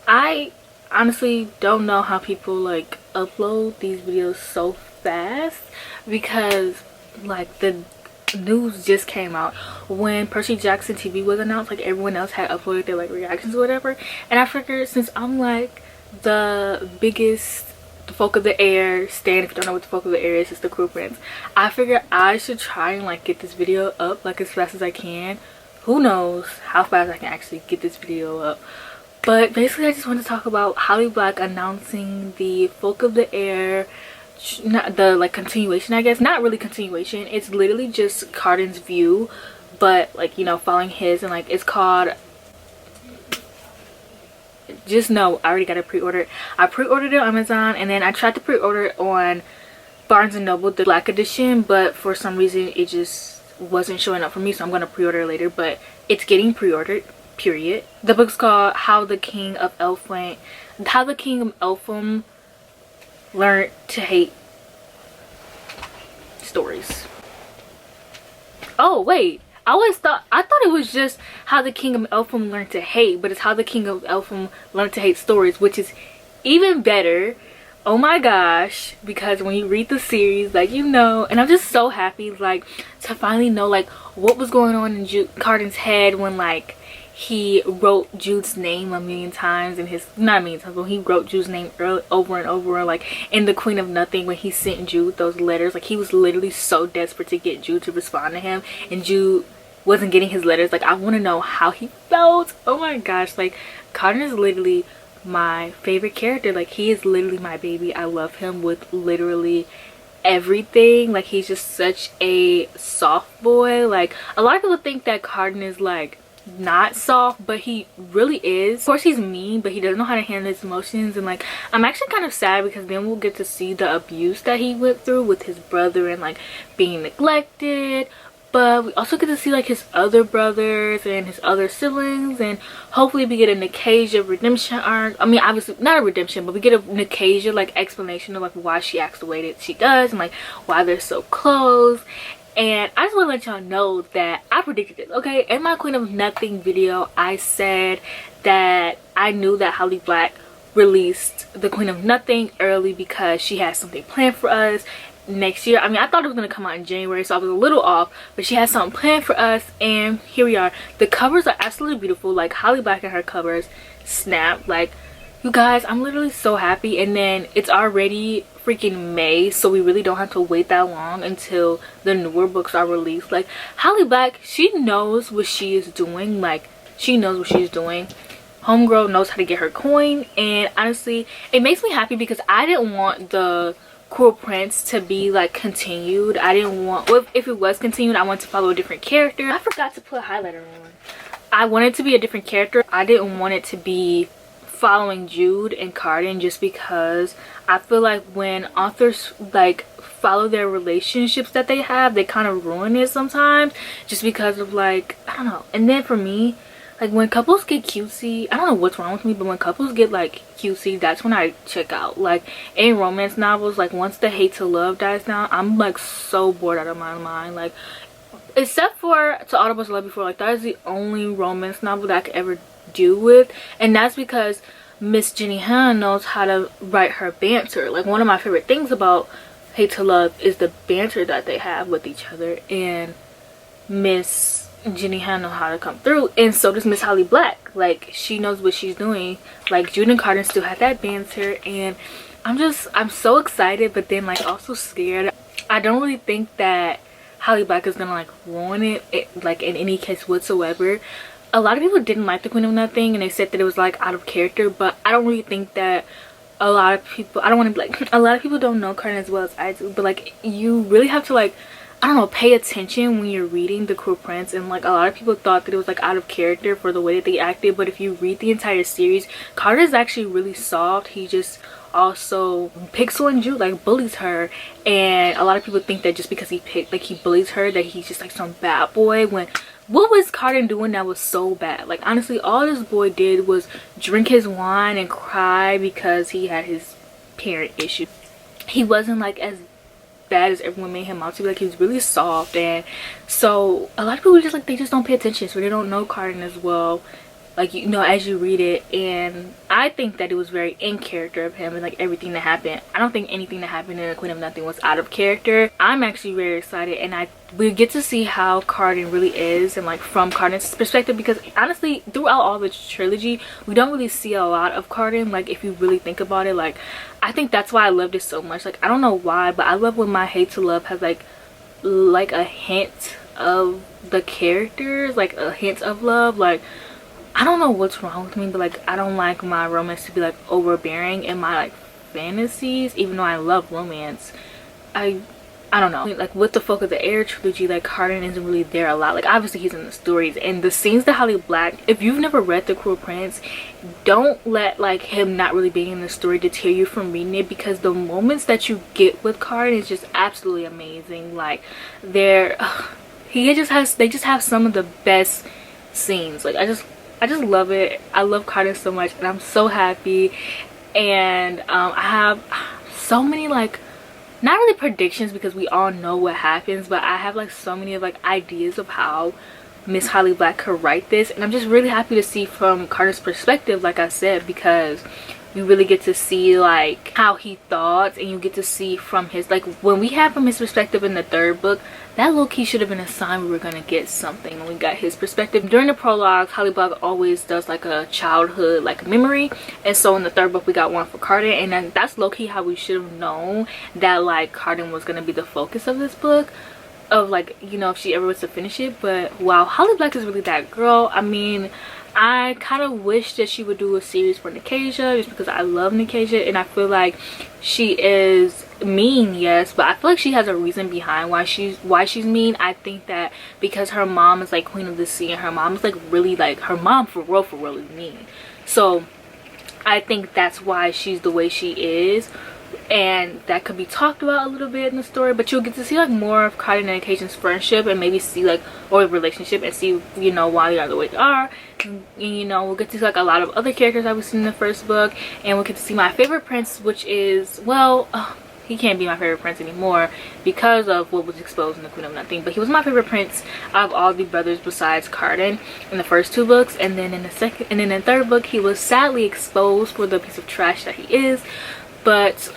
I honestly don't know how people like upload these videos so fast, because like the news just came out when Percy Jackson TV was announced. Like everyone else had uploaded their like reactions or whatever, and I figured since I'm like the biggest the folk of the air stan, if you don't know what the folk of the air is, it's the Cruel Prince, I figured I should try and like get this video up like as fast as I can. Who knows how fast I can actually get this video up. But basically I just want to talk about Holly Black announcing the folk of the air, not the like continuation, I guess. Not really continuation, it's literally just Cardan's view, but like, you know, following his, and like it's called, just know I already got it pre-ordered. I pre-ordered it on Amazon, and then I tried to pre-order it on Barnes and Noble, the Black edition, but for some reason it just wasn't showing up for me, so I'm gonna pre-order it later. But it's getting pre-ordered, period. The book's called How the King of Elfland Learned to Hate Stories. Oh wait, I thought it was just How the King of Elfland Learned to Hate, but it's How the King of Elfland Learned to Hate Stories, which is even better. Oh my gosh, because when you read the series, like, you know, and I'm just so happy like to finally know like what was going on in Cardan's head when like he wrote Jude's name a million times in his, not a million times, but he wrote Jude's name over and over, like in the Queen of Nothing when he sent Jude those letters. Like he was literally so desperate to get Jude to respond to him, and Jude wasn't getting his letters. Like I want to know how he felt. Oh my gosh, like Cardan is literally my favorite character. Like he is literally my baby. I love him with literally everything. Like he's just such a soft boy. Like a lot of people think that Cardan is like not soft, but he really is. Of course he's mean, but he doesn't know how to handle his emotions. And like I'm actually kind of sad because then we'll get to see the abuse that he went through with his brother and like being neglected. But we also get to see like his other brothers and his other siblings, and hopefully we get a Nicasia redemption arc. I mean, obviously not a redemption, but we get a Nicasia like explanation of like why she acts the way that she does, and like why they're so close. And I just want to let y'all know that I predicted this, okay? In my Queen of Nothing video, I said that I knew that Holly Black released the Queen of Nothing early because she has something planned for us next year. I mean, I thought it was going to come out in January, so I was a little off, but she has something planned for us, and here we are. The covers are absolutely beautiful. Like Holly Black and her covers snap. Like, you guys, I'm literally so happy. And then it's already freaking May, so we really don't have to wait that long until the newer books are released. Like Holly Black, she knows what she is doing. Like she knows what she's doing. Homegirl knows how to get her coin, and honestly it makes me happy because I didn't want the Cruel Prince to be like continued. I didn't want, well, if it was continued, I wanted to follow a different character. I forgot to put highlighter on. I wanted it to be a different character. I didn't want it to be following Jude and Cardan, just because I feel like when authors like follow their relationships that they have, they kind of ruin it sometimes, just because of like, I don't know. And then for me, like when couples get cutesy, I don't know what's wrong with me, but when couples get like cutesy, that's when I check out. Like in romance novels, like once the hate to love dies down, I'm like so bored out of my mind. Like except for To All the Boys I Loved Before, like that is the only romance novel that I could ever do with, and that's because Miss Jenny Han knows how to write her banter. Like one of my favorite things about Hate to Love is the banter that they have with each other, and Miss Jenny Han knows how to come through, and so does Miss Holly Black. Like she knows what she's doing. Like Jude and Cardan still have that banter, and I'm so excited, but then like also scared. I don't really think that Holly Black is gonna like ruin it like in any case whatsoever. A lot of people didn't like the Queen of Nothing, and they said that it was like out of character, but I don't really think that a lot of people, I don't want to be like, a lot of people don't know Cardan as well as I do, but like you really have to like, I don't know, pay attention when you're reading The Cruel Prince. And like a lot of people thought that it was like out of character for the way that they acted, but if you read the entire series, Cardan is actually really soft. He just also picks on Jude, like bullies her, and a lot of people think that just because he bullies her, that he's just like some bad boy, when what was Cardan doing that was so bad? Like honestly, all this boy did was drink his wine and cry because he had his parent issue. He wasn't like as bad as everyone made him out to be. Like he was really soft, and so a lot of people just like, they just don't pay attention, so they don't know Cardan as well like, you know, as you read it. And I think that it was very in character of him, and like everything that happened. I don't think anything that happened in The Queen of Nothing was out of character. I'm actually very excited, and we get to see how Cardan really is, and like from Cardan's perspective, because honestly throughout all the trilogy we don't really see a lot of Cardan, like if you really think about it. Like I think that's why I loved it so much. Like I don't know why, but I love when my hate to love has like a hint of the characters, like a hint of love. Like I don't know what's wrong with me, but like I don't like my romance to be like overbearing in my like fantasies, even though I love romance. I don't know, like with the Folk of the Air trilogy, like Cardan isn't really there a lot. Like obviously he's in the stories, and the scenes that Holly Black, if you've never read The Cruel Prince, don't let like him not really being in the story deter you from reading it, because the moments that you get with Cardan is just absolutely amazing. Like they just have some of the best scenes. Like I just love it. I love Cardan so much, and I'm so happy. And I have so many like, not really predictions because we all know what happens, but I have like so many of like ideas of how Miss Holly Black could write this, and I'm just really happy to see from Cardan's perspective, like I said, because you really get to see like how he thought, and you get to see from his, like when we have from his perspective in the third book, that low-key should have been a sign we were gonna get something when we got his perspective. During the prologue, Holly Black always does like a childhood like memory, and so in the third book we got one for Cardan, and then that's low-key how we should have known that like Cardan was gonna be the focus of this book, of like, you know, if she ever was to finish it. But wow, Holly Black is really that girl. I mean, I kind of wish that she would do a series for Nicasia, just because I love Nicasia, and I feel like she is mean, yes, but I feel like she has a reason behind why she's mean. I think that because her mom is like Queen of the Sea, and her mom is like really like, her mom for real is mean. So I think that's why she's the way she is, and that could be talked about a little bit in the story. But you'll get to see like more of Cardan and Occasion's friendship, and maybe see like, or relationship, and see, you know, why they are the way they are. And you know, we'll get to see like a lot of other characters that we've seen in the first book, and we'll get to see my favorite prince, which is, well, he can't be my favorite prince anymore because of what was exposed in The Queen of Nothing, but he was my favorite prince out of all the brothers besides Cardan in the first two books. And then in the third book, he was sadly exposed for the piece of trash that he is. But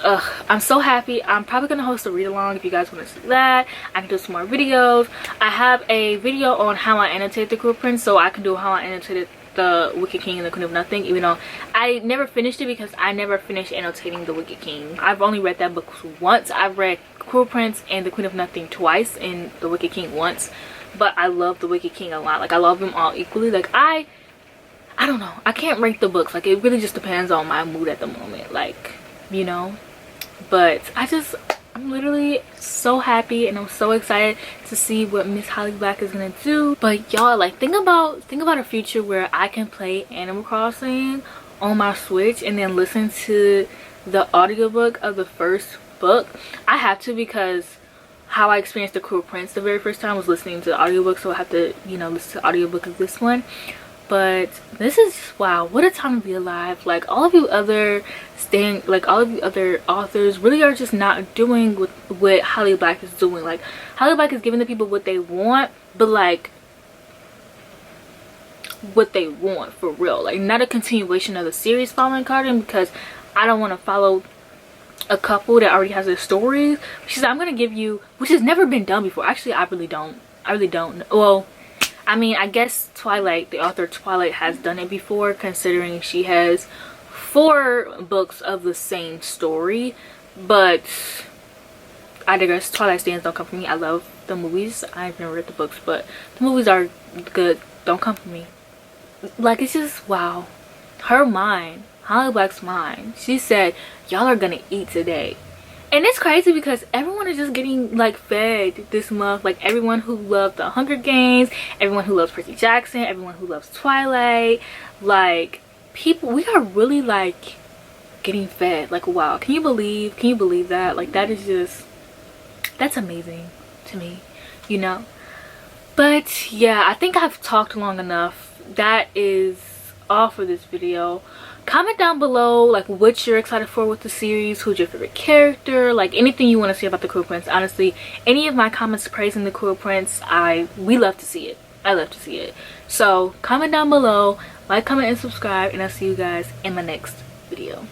I'm so happy. I'm probably gonna host a read along if you guys want to see that. I can do some more videos. I have a video on how I annotated The Cruel Prince, so I can do how I annotated The Wicked King and The Queen of Nothing, even though I never finished it because I never finished annotating The Wicked King. I've only read that book once. I've read Cruel Prince and The Queen of Nothing twice, and The Wicked King once. But I love The Wicked King a lot. Like I love them all equally. Like I don't know, I can't rank the books. Like it really just depends on my mood at the moment, like, you know. But I'm literally so happy, and I'm so excited to see what Miss Holly Black is gonna do. But y'all, like, think about a future where I can play Animal Crossing on my Switch and then listen to the audiobook of the first book. I have to, because how I experienced The Cruel Prince the very first time was listening to the audiobook, so I have to, you know, listen to the audiobook of this one. But this is, wow, what a time to be alive. Like all of you other authors really are just not doing what Holly Black is doing. Like Holly Black is giving the people what they want, but like what they want for real, like not a continuation of the series following Cardan, because I don't want to follow a couple that already has their stories. She said, I'm gonna give you, which has never been done before. Actually, I really don't. Well, I mean, I guess Twilight, the author Twilight, has done it before, considering she has 4 books of the same story. But I digress. Twilight stands don't come for me. I love the movies. I've never read the books, but the movies are good. Don't come for me. Like, it's just, wow. Her mind, Holly Black's mind, she said, y'all are gonna eat today. And it's crazy because everyone is just getting like fed this month. Like everyone who loved the Hunger Games, everyone who loves Percy Jackson, everyone who loves Twilight, like people, we are really like getting fed. Like wow, can you believe that? Like that is just, that's amazing to me, you know. But yeah, I think I've talked long enough. That is all for this video. Comment down below like what you're excited for with the series, who's your favorite character, like anything you want to see about The Cruel Prince. Honestly, any of my comments praising The Cruel Prince, we love to see it. I love to see it. So comment down below, Like, comment, and subscribe, and I'll see you guys in my next video.